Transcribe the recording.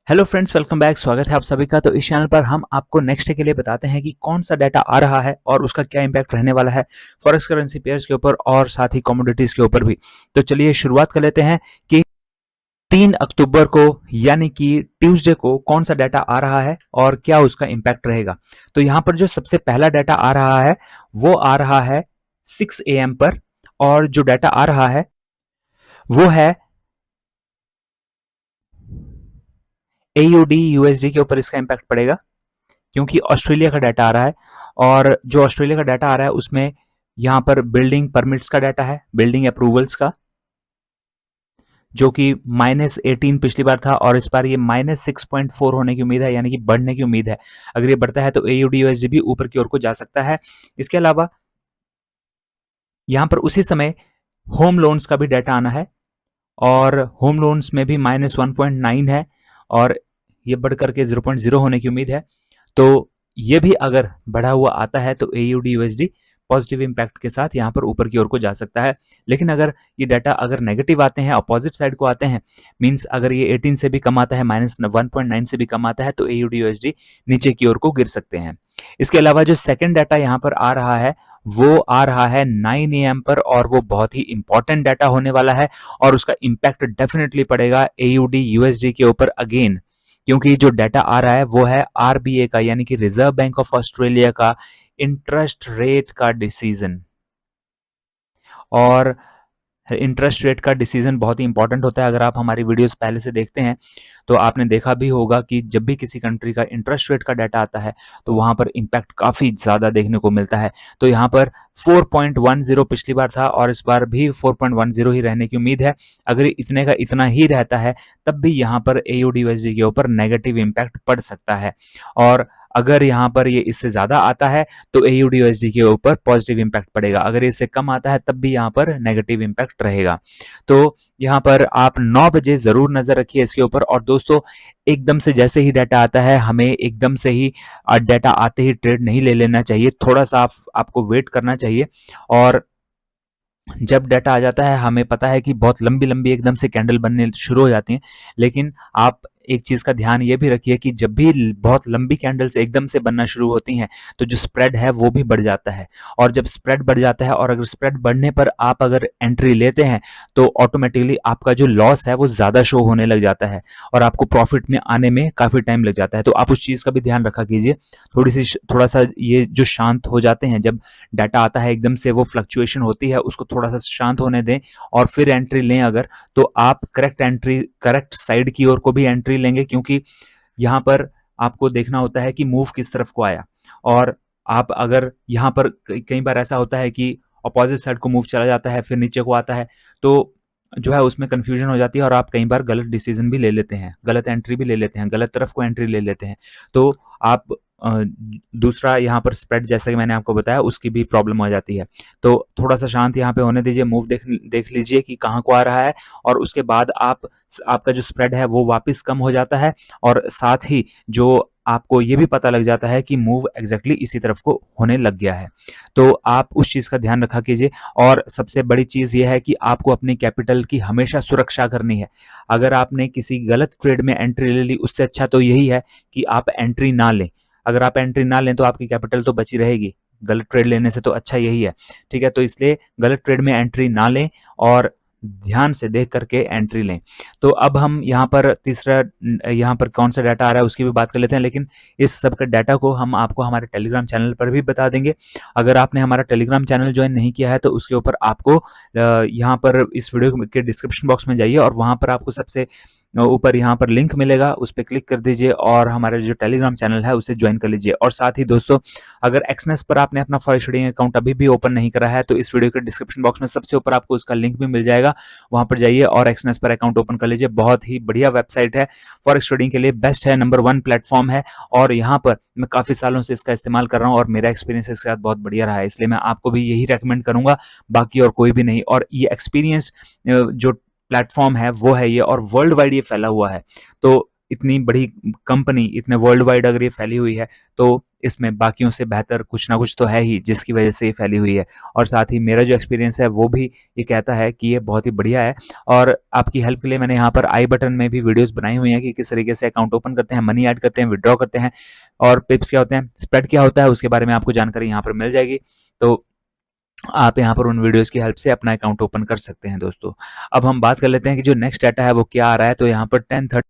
Hello friends, welcome back. स्वागत है आप सभी का। तो इस चैनल पर हम आपको नेक्स्ट डे के लिए बताते हैं कि कौन सा डाटा आ रहा है और उसका क्या इम्पैक्ट रहने वाला है फॉरेक्स करेंसी पेयर्स के ऊपर और साथ ही कमोडिटीज के ऊपर भी। तो चलिए शुरुआत कर लेते हैं कि 3 अक्टूबर को यानी कि ट्यूसडे को कौन सा डाटा आ रहा है और क्या उसका इम्पैक्ट रहेगा। तो यहाँ पर जो सबसे पहला डाटा आ रहा है वो आ रहा है 6 AM पर, और जो डाटा आ रहा है वो है AUD USD के ऊपर इसका इम्पैक्ट पड़ेगा, क्योंकि ऑस्ट्रेलिया का डाटा आ रहा है। और जो ऑस्ट्रेलिया का डाटा आ रहा है उसमें यहाँ पर बिल्डिंग परमिट्स का डाटा है, बिल्डिंग अप्रूवल्स का, जो कि -18 पिछली बार था और इस बार ये -6.4 होने की उम्मीद है, यानी कि बढ़ने की उम्मीद है। अगर ये बढ़ता है तो AUD USD भी ऊपर की ओर को जा सकता है। इसके अलावा यहाँ पर उसी समय होम लोन्स का भी डाटा आना है, और होम लोन्स में भी -1.9 है और ये बढ़ करके 0.0 होने की उम्मीद है। तो ये भी अगर बढ़ा हुआ आता है तो AUD USD पॉजिटिव इंपैक्ट के साथ यहाँ पर ऊपर की ओर को जा सकता है। लेकिन अगर ये डाटा अगर नेगेटिव आते हैं, अपोजिट साइड को आते हैं, मींस अगर ये 18 से भी कम आता है, -1.9 से भी कम आता है, तो AUD USD नीचे की ओर को गिर सकते हैं। इसके अलावा जो सेकंड डाटा यहाँ पर आ रहा है वो आ रहा है 9 AM पर, और वो बहुत ही इंपॉर्टेंट डाटा होने वाला है और उसका इंपैक्ट डेफिनेटली पड़ेगा AUD USD के ऊपर अगेन, क्योंकि जो डाटा आ रहा है वो है RBA का, यानी कि रिजर्व बैंक ऑफ ऑस्ट्रेलिया का इंटरेस्ट रेट का डिसीजन। और इंटरेस्ट रेट का डिसीजन बहुत ही इंपॉर्टेंट होता है। अगर आप हमारी वीडियोस पहले से देखते हैं तो आपने देखा भी होगा कि जब भी किसी कंट्री का इंटरेस्ट रेट का डाटा आता है तो वहां पर इम्पैक्ट काफी ज्यादा देखने को मिलता है। तो यहाँ पर 4.10 पिछली बार था और इस बार भी 4.10 ही रहने की उम्मीद है। अगर इतने का इतना ही रहता है तब भी यहाँ पर AUD USD के ऊपर नेगेटिव इम्पैक्ट पड़ सकता है, और अगर यहाँ पर ये इससे ज्यादा आता है तो AUD USD के ऊपर पॉजिटिव इंपैक्ट पड़ेगा। अगर इससे कम आता है तब भी यहाँ पर नेगेटिव इंपैक्ट रहेगा। तो यहाँ पर आप 9 बजे जरूर नजर रखिए इसके ऊपर। और दोस्तों, एकदम से जैसे ही डाटा आता है हमें एकदम से ही डाटा आते ही ट्रेड नहीं ले लेना चाहिए। थोड़ा सा आपको वेट करना चाहिए। और जब डाटा आ जाता है हमें पता है कि बहुत लंबी लंबी एकदम से कैंडल बनने शुरू हो जाती हैं, लेकिन आप एक चीज का ध्यान ये भी रखिए कि जब भी बहुत लंबी कैंडल्स एकदम से बनना शुरू होती हैं तो जो स्प्रेड है वो भी बढ़ जाता है। और जब स्प्रेड बढ़ जाता है और अगर स्प्रेड बढ़ने पर आप अगर एंट्री लेते हैं तो ऑटोमेटिकली आपका जो लॉस है वो ज्यादा शो होने लग जाता है और आपको प्रॉफिट में आने में काफी टाइम लग जाता है। तो आप उस चीज का भी ध्यान रखा कीजिए। थोड़ा सा ये जो शांत हो जाते हैं, जब डाटा आता है एकदम से वो फ्लक्चुएशन होती है, उसको थोड़ा सा शांत होने दें और फिर एंट्री लें। अगर तो आप करेक्ट साइड की ओर को भी एंट्री लेंगे, क्योंकि यहाँ पर आपको देखना होता है कि मूव किस तरफ को आया। और आप अगर यहाँ पर कई बार ऐसा होता है कि अपोजिट साइड को मूव चला जाता है फिर नीचे को आता है, तो जो है उसमें कंफ्यूजन हो जाती है और आप कई बार गलत डिसीजन भी ले लेते हैं, गलत एंट्री भी ले लेते हैं, गलत तरफ को एंट्री ले लेते हैं। तो आप दूसरा यहाँ पर स्प्रेड, जैसा कि मैंने आपको बताया, उसकी भी प्रॉब्लम हो जाती है। तो थोड़ा सा शांत यहाँ पे होने दीजिए, मूव देख लीजिए कि कहाँ को आ रहा है, और उसके बाद आपका जो स्प्रेड है वो वापस कम हो जाता है। और साथ ही जो आपको ये भी पता लग जाता है कि मूव एग्जैक्टली इसी तरफ को होने लग गया है। तो आप उस चीज़ का ध्यान रखा कीजिए। और सबसे बड़ी चीज़ ये है कि आपको अपनी कैपिटल की हमेशा सुरक्षा करनी है। अगर आपने किसी गलत ट्रेड में एंट्री ले ली, उससे अच्छा तो यही है कि आप एंट्री ना लें। अगर आप एंट्री ना लें तो आपकी कैपिटल तो बची रहेगी, गलत ट्रेड लेने से तो अच्छा यही है। ठीक है, तो इसलिए गलत ट्रेड में एंट्री ना लें और ध्यान से देख करके एंट्री लें। तो अब हम यहाँ पर तीसरा, यहाँ पर कौन सा डाटा आ रहा है उसकी भी बात कर लेते हैं, लेकिन इस सब के डाटा को हम आपको हमारे टेलीग्राम चैनल पर भी बता देंगे। अगर आपने हमारा टेलीग्राम चैनल ज्वाइन नहीं किया है तो उसके ऊपर आपको यहाँ पर इस वीडियो के डिस्क्रिप्शन बॉक्स में जाइए और वहाँ पर आपको सबसे ऊपर यहाँ पर लिंक मिलेगा, उस पर क्लिक कर दीजिए और हमारा जो टेलीग्राम चैनल है उसे ज्वाइन कर लीजिए। और साथ ही दोस्तों, अगर एक्सनेस पर आपने अपना फॉरेक्स ट्रेडिंग अकाउंट अभी भी ओपन नहीं करा है तो इस वीडियो के डिस्क्रिप्शन बॉक्स में सबसे ऊपर आपको उसका लिंक भी मिल जाएगा। वहां पर जाइए और एक्सनेस पर अकाउंट ओपन कर लीजिए। बहुत ही बढ़िया वेबसाइट है, फॉरेक्स ट्रेडिंग के लिए बेस्ट है, नंबर 1 प्लेटफॉर्म है। और यहाँ पर मैं काफी सालों से इसका इस्तेमाल कर रहा हूँ और मेरा एक्सपीरियंस इसके साथ बहुत बढ़िया रहा है, इसलिए मैं आपको भी यही रेकमेंड करूंगा, बाकी और कोई भी नहीं। और ये एक्सपीरियंस जो प्लेटफॉर्म है वो है ये, और वर्ल्ड वाइड ये फैला हुआ है। तो इतनी बड़ी कंपनी, इतने वर्ल्ड वाइड अगर ये फैली हुई है, तो इसमें बाकियों से बेहतर कुछ ना कुछ तो है ही, जिसकी वजह से ये फैली हुई है। और साथ ही मेरा जो एक्सपीरियंस है वो भी ये कहता है कि ये बहुत ही बढ़िया है। और आपकी हेल्प के लिए मैंने यहाँ पर आई बटन में भी वीडियोस बनाई हुई हैं कि किस तरीके से अकाउंट ओपन करते हैं, मनी ऐड करते हैं, विड्रॉ करते हैं, और पिप्स क्या होते हैं, स्प्रेड क्या होता है, उसके बारे में आपको जानकारी यहाँ पर मिल जाएगी। तो आप यहाँ पर उन वीडियोस की हेल्प से अपना अकाउंट ओपन कर सकते हैं दोस्तों। अब हम बात कर लेते हैं कि जो नेक्स्ट डाटा है वो क्या आ रहा है। तो यहाँ पर 1030